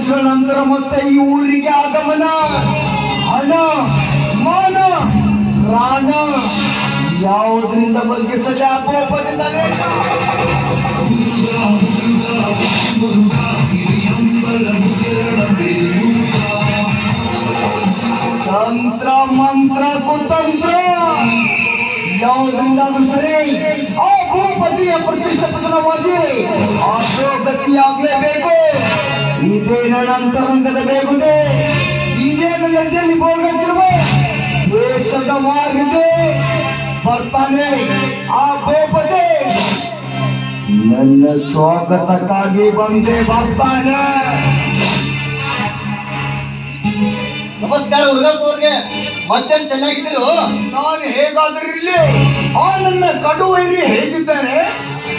ವರ್ಷಗಳ ನಂತರ ಮತ್ತೆ ಈ ಊರಿಗೆ ಆಗಮನ. ಹಣ, ಮಾನ, ಪ್ರಾಣ ಯಾವುದರಿಂದ ಬಗ್ಗಿಸದೆ ಅಪೋಪದಿಂದ ತಂತ್ರ ಮಂತ್ರ ಕುತಂತ್ರ ಯಾವುದರಿಂದಾದ್ರೂ ಸರಿ ಆ ಭೂಪತಿಯ ಪ್ರತಿಷ್ಠಾಪನವಾಗಿ ಗತಿಯಾಗಲೇಬೇಕು. ಇದೇನ ಅಂತರಂಗದ ಬೇಗುದೆ, ಇದೇನು ಹೆಜ್ಜೆಯಲ್ಲಿ ಹೋಗುತ್ತಿರುವ ದೇಶದ ಮಾರ್ಗದೆ ಬರ್ತಾನೆ ಆ ಭೂಪತಿ. ನನ್ನ ಸ್ವಾಗತಕ್ಕಾಗಿ ಬಂದೇ ಬರ್ತಾನೆ. ನಮಸ್ಕಾರ ಹುಡುಗಪ್ಪವ್ರಿಗೆ, ಮತ್ತೇನ್ ಚೆನ್ನಾಗಿದ್ರು? ನಾನು ಹೇಗಾದ್ರೂ ಇಲ್ಲಿ ಆ ನನ್ನ ಕಡು ವೈರಿ ಹೇಗಿದ್ದಾನೆ,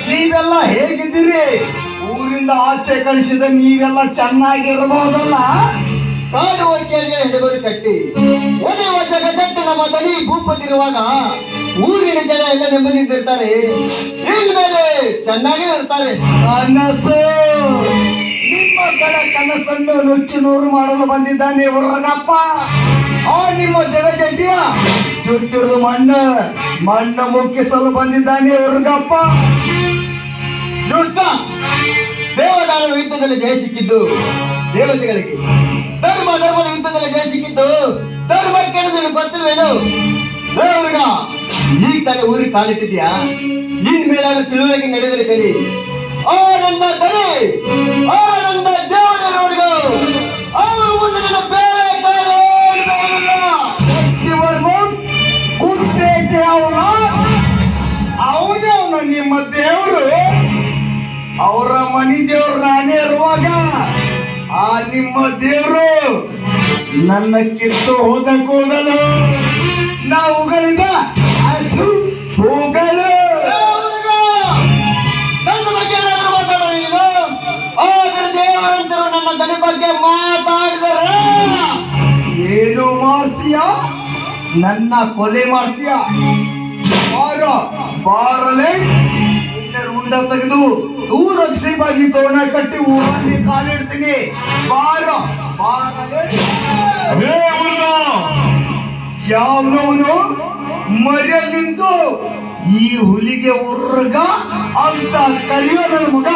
ನೀವೆಲ್ಲ ಹೇಗಿದ್ದೀರಿ? ಊರಿಂದ ಆಚೆ ಕಳಿಸಿದ ನೀವೆಲ್ಲ ಚೆನ್ನಾಗಿರಬಹುದಲ್ಲ? ಕಾಡು ಒಕ್ಕಿಯಲ್ಲಿ ಹಿಡಿಬರು ಕಟ್ಟಿ ಒಲೆಯುವ ಜಗತ್ತಟ್ಟು ನಮ್ಮ ತನಿ ಭೂಪತಿರುವಾಗ ಊರಿನ ಜನ ಎಲ್ಲ ನೆಮ್ಮದಿರ್ತಾರೆ, ಇನ್ಮೇಲೆ ಚೆನ್ನಾಗೇ ಇರ್ತಾರೆ. ಕನಸು, ನಿಮ್ಮ ಕನಸನ್ನು ನುಚ್ಚು ನೂರು ಮಾಡಲು ಬಂದಿದ್ದಾನೆ ಉರ್ರಗಪ್ಪ. ಆ ನಿಮ್ಮ ಜಗಜಟ್ಟಿಯ ಚುಟ್ಟಿಡಿದು ಮಣ್ಣು ಮುಕ್ಕಿಸಲು ಬಂದಿದ್ದಾನೆ ಉರ್ಗಪ್ಪ. ಯುದ್ಧ ದೇವದಾನವ ಯುದ್ಧದಲ್ಲಿ ಜಯ ಸಿಕ್ಕಿದ್ದು ದೇವತೆಗಳಿಗೆ, ಧರ್ಮದ ಯುದ್ಧದಲ್ಲಿ ಜಯ ಸಿಕ್ಕಿದ್ದು ಧರ್ಮಕ್ಕೆ ಗೊತ್ತಿಲ್ವೇನು? ಹುಡುಗ, ಈಗ ತಾನೇ ಊರಿಗೆ ಕಾಲಿಟ್ಟಿದ್ಯಾ, ಇನ್ಮೇಲಾದ್ರೂ ತಿಳುವಳಿಕೆ ನಡೆದರೆ ಕಲಿ. ಆ ನನ್ನ ದನಿ, ಆ ನನ್ನ ದೇವರವರೆಗೂ ಅವರು ಮುಂದೆ ನನ್ನ ಬೇರೆ ಕುತ್ತೇಕೆ ಅವನೇ ಅವನ ನಿಮ್ಮ ದೇವರು. ಅವರ ಮನಿ ದೇವ್ರು ನಾನೇ ಇರುವಾಗ ಆ ನಿಮ್ಮ ದೇವರು ನನ್ನ ಕಿತ್ತು ಹೋದ ಕೂದಲು ನಾವುಗಳಿಂದ ಅದು ಹೋಗಲು. ನನ್ನ ಬಗ್ಗೆ ಏನಾದರೂ ಮಾತಾಡೋ ನೀನು? ಆದ್ರೆ ದೇವರಂತರು ನನ್ನ ದನಿ ಬಗ್ಗೆ ಮಾತಾಡಿದರೆ ಏನು ಮಾಡ್ತೀಯ? ನನ್ನ ಕೊಲೆ ಮಾಡ್ತೀಯ? ಬಾರಲೇ, ಉಂಡ ತೆಗೆದು ದೂರಕ್ಷಿ ಬಾಗಿ ತೋರಣ ಕಟ್ಟಿ ಊರಲ್ಲಿ ಕಾಲಿಡ್ತೀನಿ. ಯಾವನವನು ಮರೆಯಲ್ಲಿ ನಿಂತು ಈ ಹುಲಿಗೆ ಉರ್ಗ ಅಂತ ಕರೆಯೋ ನನ್ನ ಮಗ